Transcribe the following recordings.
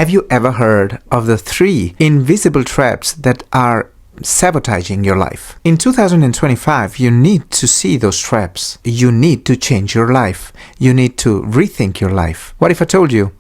Have you ever heard of the 3 invisible traps that are sabotaging your life? In 2025, you need to see those traps. You need to change your life. You need to rethink your life. What if I told you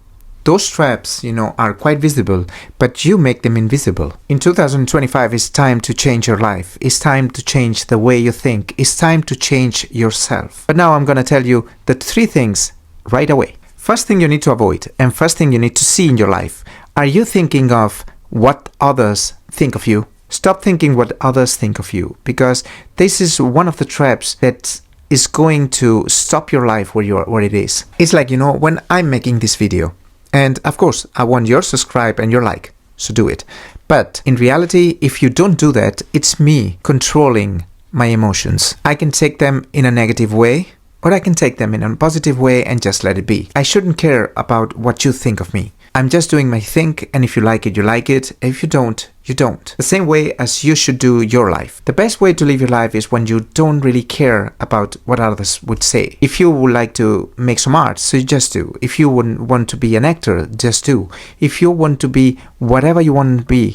those traps, are quite visible, but you make them invisible? In 2025, it's time to change your life. It's time to change the way you think. It's time to change yourself. But now I'm going to tell you the 3 things right away. First thing you need to avoid, and first thing you need to see in your life. Are you thinking of what others think of you? Stop thinking what others think of you, because this is one of the traps that is going to stop your life where it is. It's like, when I'm making this video, and of course, I want your subscribe and your like, so do it. But in reality, if you don't do that, it's me controlling my emotions. I can take them in a negative way, or I can take them in a positive way and just let it be. I shouldn't care about what you think of me. I'm just doing my thing, and if you like it, you like it. If you don't, you don't. The same way as you should do your life. The best way to live your life is when you don't really care about what others would say. If you would like to make some art, so you just do. If you wouldn't want to be an actor, just do. If you want to be whatever you want to be,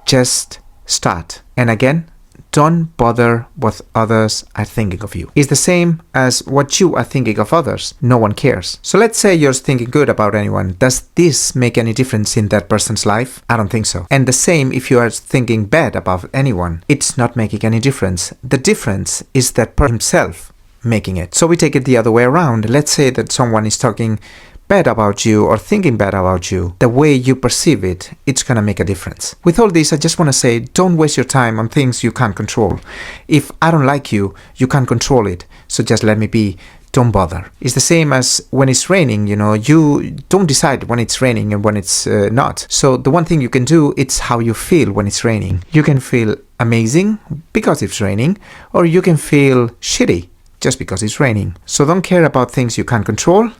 just start. And again, don't bother what others are thinking of you. It's the same as what you are thinking of others. No one cares. So let's say you're thinking good about anyone. Does this make any difference in that person's life? I don't think so. And the same if you are thinking bad about anyone. It's not making any difference. The difference is that person himself making it. So we take it the other way around. Let's say that someone is talking bad about you or thinking bad about you. The way you perceive it, it's gonna make a difference. With all this, I just want to say, don't waste your time on things you can't control. If I don't like you, you can't control it, so just let me be. Don't bother. It's the same as when it's raining, you don't decide when it's raining and when it's not. So the one thing you can do, it's how you feel when it's raining. You can feel amazing because it's raining, or you can feel shitty just because it's raining. So don't care about things you can't control,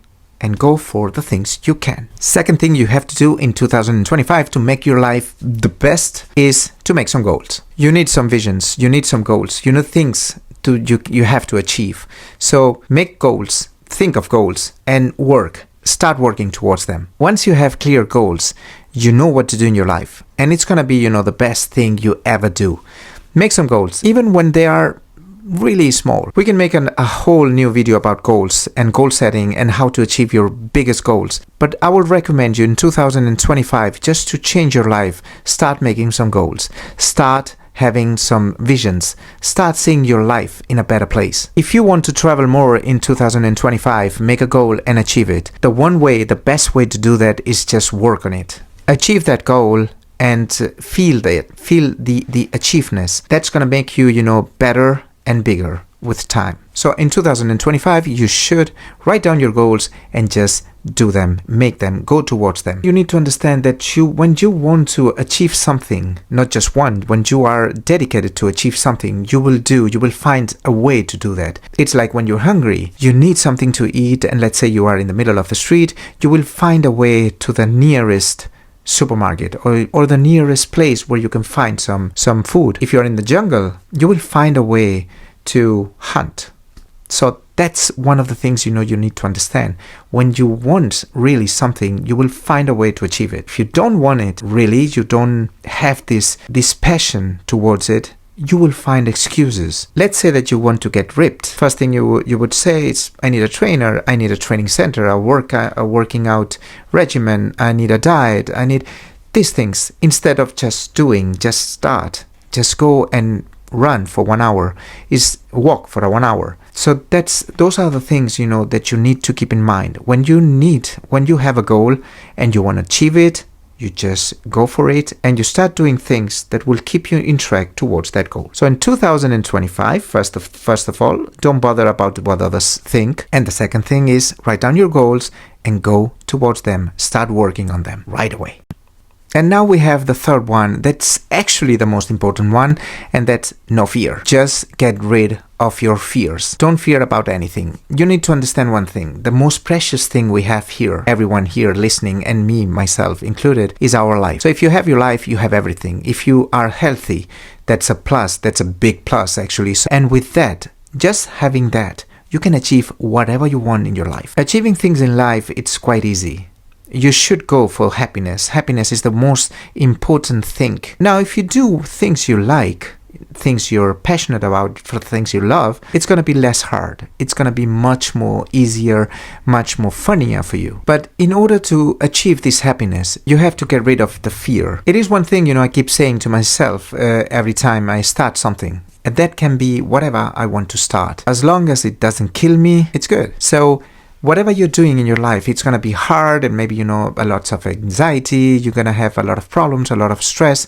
and go for the things you can. Second thing you have to do in 2025 to make your life the best is to make some goals. You need some visions, you need some goals, you need things you have to achieve. So make goals, think of goals, and start working towards them. Once you have clear goals, you know what to do in your life, and it's gonna be, the best thing you ever do. Make some goals, even when they are really small. We can make a whole new video about goals and goal setting and how to achieve your biggest goals. But I would recommend you in 2025, just to change your life, start making some goals. Start having some visions. Start seeing your life in a better place. If you want to travel more in 2025, make a goal and achieve it. The best way to do that is just work on it. Achieve that goal and feel the achievements. That's going to make you, better and bigger with time. So in 2025, you should write down your goals and just do them, make them, go towards them. You need to understand that when you want to achieve something, not just one, when you are dedicated to achieve something, you will find a way to do that. It's like when you're hungry, you need something to eat, and let's say you are in the middle of the street, you will find a way to the nearest supermarket or the nearest place where you can find some food. If you're in the jungle, you will find a way to hunt. So that's one of the things you need to understand. When you want really something, you will find a way to achieve it. If you don't want it really, you don't have this passion towards it, you will find excuses. Let's say that you want to get ripped. First thing you would say is, I need a trainer, I need a training center, a working out regimen, I need a diet, I need these things. Instead of just start. Just go and run for 1 hour, walk for 1 hour. So those are the things that you need to keep in mind. When you have a goal and you want to achieve it, you just go for it and you start doing things that will keep you in track towards that goal. So in 2025, first of all, don't bother about what others think. And the second thing is, write down your goals and go towards them. Start working on them right away. And now we have the third one. That's actually the most important one, and that's no fear. Just get rid of your fears. Don't fear about anything. You need to understand one thing. The most precious thing we have here, everyone here listening, and me, myself included, is our life. So if you have your life, you have everything. If you are healthy, that's a plus. That's a big plus, actually. And with that, just having that, you can achieve whatever you want in your life. Achieving things in life, it's quite easy. you should go for happiness. Happiness is the most important thing. Now, if you do things you like, things you're passionate about, for things you love, it's going to be less hard. It's going to be much more easier, much more funnier for you. But in order to achieve this happiness, you have to get rid of the fear. It is one thing, I keep saying to myself every time I start something. And that can be whatever I want to start. As long as it doesn't kill me, it's good. So whatever you're doing in your life, it's going to be hard and maybe, a lot of anxiety. You're going to have a lot of problems, a lot of stress.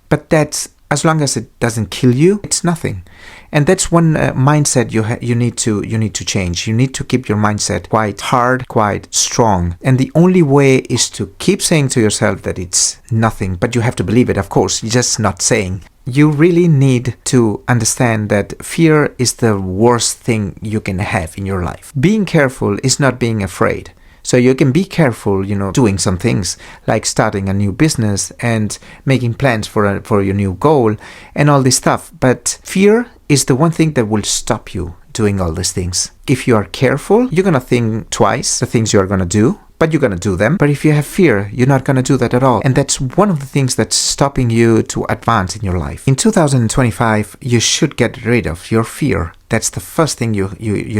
But that's, as long as it doesn't kill you, it's nothing. And that's one mindset you need to change. You need to keep your mindset quite hard, quite strong. And the only way is to keep saying to yourself that it's nothing. But you have to believe it, of course. You're just not saying. You really need to understand that fear is the worst thing you can have in your life. Being careful is not being afraid. So you can be careful, doing some things like starting a new business and making plans for your new goal and all this stuff. But fear is the one thing that will stop you doing all these things. If you are careful, you're going to think twice the things you're going to do, but you're going to do them. But if you have fear, you're not going to do that at all. And that's one of the things that's stopping you to advance in your life. In 2025, you should get rid of your fear. That's the first thing you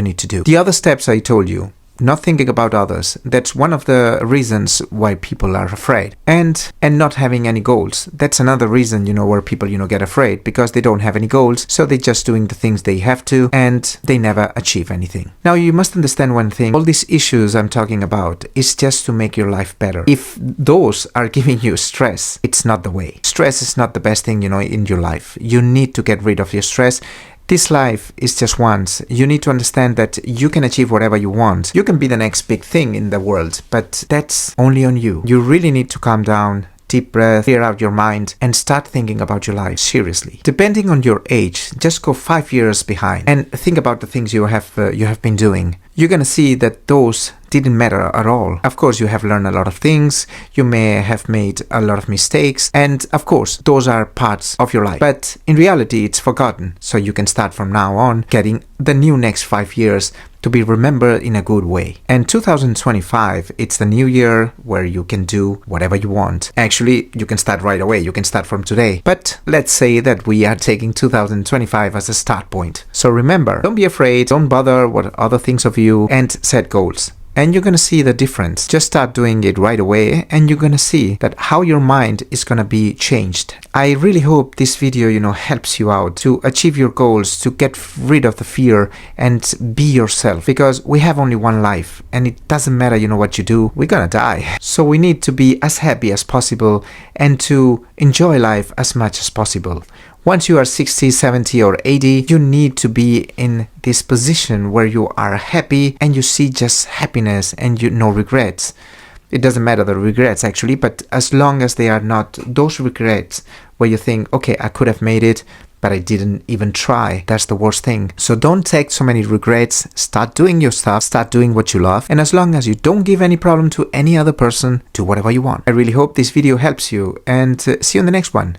need to do. The other steps I told you, not thinking about others. That's one of the reasons why people are afraid. And not having any goals. That's another reason, where people, get afraid, because they don't have any goals. So they're just doing the things they have to and they never achieve anything. Now, you must understand one thing. All these issues I'm talking about is just to make your life better. If those are giving you stress, it's not the way. Stress is not the best thing, in your life. You need to get rid of your stress. This life is just once. You need to understand that you can achieve whatever you want. You can be the next big thing in the world, but that's only on you. You really need to calm down, deep breath, clear out your mind, and start thinking about your life seriously. Depending on your age, just go 5 years behind and think about the things you have been doing. You're going to see that those didn't matter at all. Of course, you have learned a lot of things. You may have made a lot of mistakes. And of course, those are parts of your life. But in reality, it's forgotten. So you can start from now on getting the new next 5 years to be remembered in a good way. And 2025, it's the new year where you can do whatever you want. Actually, you can start right away. You can start from today. But let's say that we are taking 2025 as a start point. So remember, don't be afraid. Don't bother what other thinks of you, and set goals. And you're going to see the difference. Just start doing it right away and you're going to see that how your mind is going to be changed. I really hope this video, helps you out to achieve your goals, to get rid of the fear and be yourself. Because we have only one life and it doesn't matter, what you do, we're going to die. So we need to be as happy as possible and to enjoy life as much as possible. Once you are 60, 70 or 80, you need to be in this position where you are happy and you see just happiness and no regrets. It doesn't matter the regrets actually, but as long as they are not those regrets where you think, okay, I could have made it, but I didn't even try. That's the worst thing. So don't take so many regrets. Start doing your stuff. Start doing what you love. And as long as you don't give any problem to any other person, do whatever you want. I really hope this video helps you and see you in the next one.